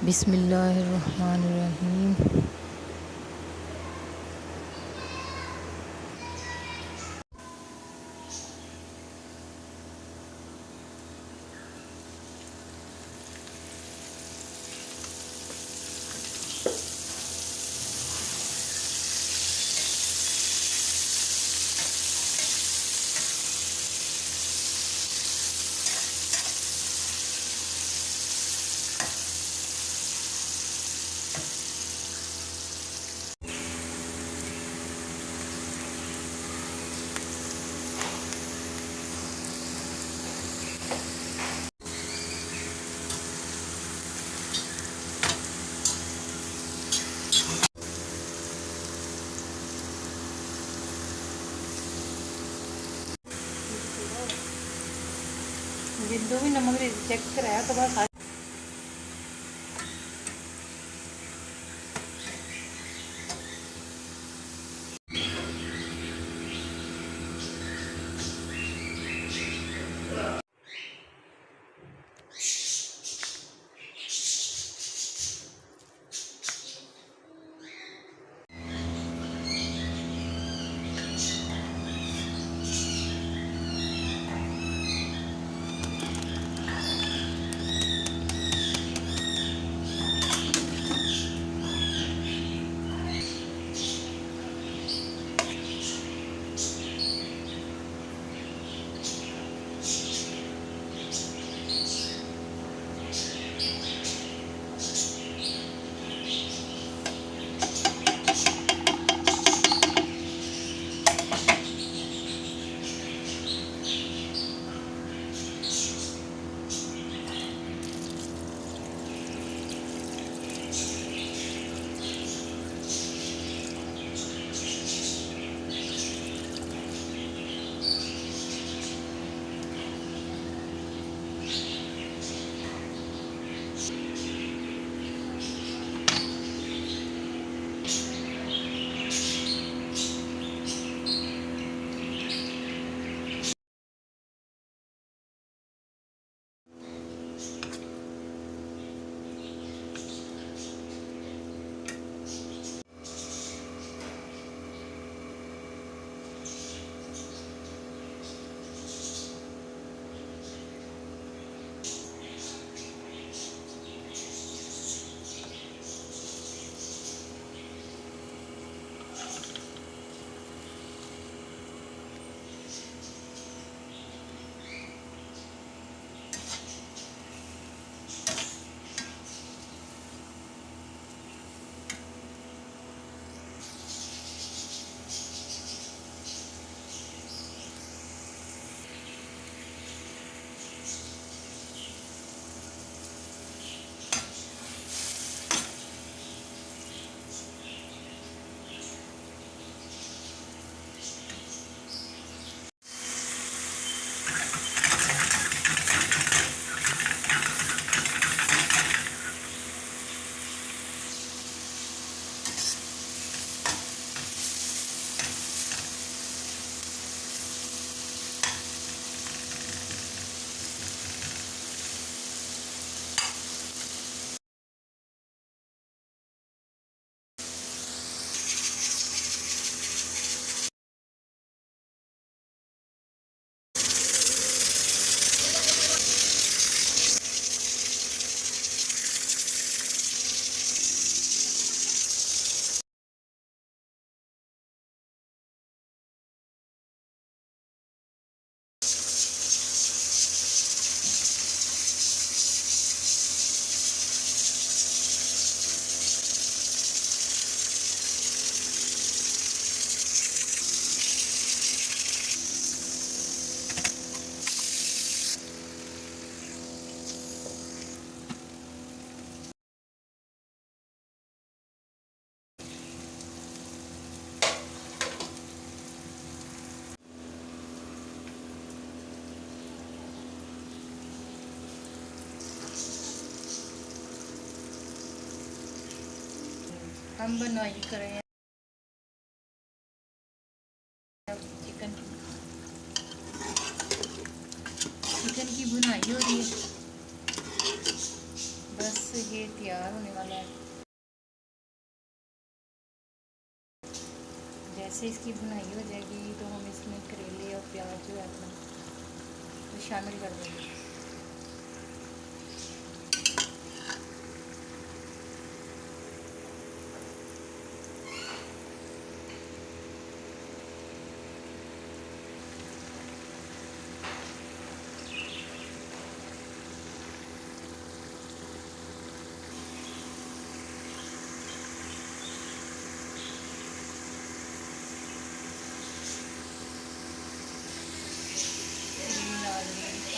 बिस्मिल्लाहिर्रहमानिर्रहीम। जिद्दू भी नमक चेक कराया तो बस हम बनवाई कर रहे हैं चिकन चिकन की बुनाई हो रही है। बस ये तैयार होने वाला है। जैसे इसकी भुनाई हो जाएगी तो हम इसमें करेले और प्याज जो है अपना तो शामिल कर देंगे।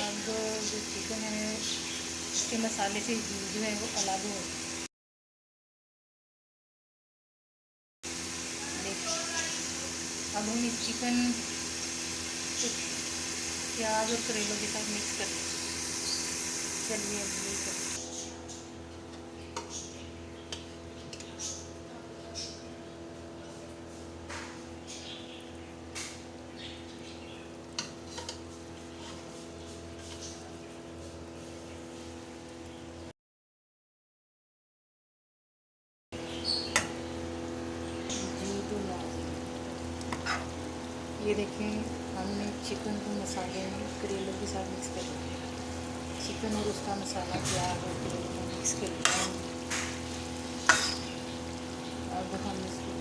अब जो चिकन है इसके मसाले से जो है वो अलग हो। अब हम इस चिकन को प्याज और करेलों के साथ मिक्स कर दें। चलिए अब ये कर ये देखें, हमने चिकन को मसाले में करेलों के साथ मिक्स कर दिया। चिकन और उसका मसाला तैयार हो गया, मिक्स कर दिया। अब हम इसको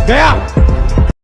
गया।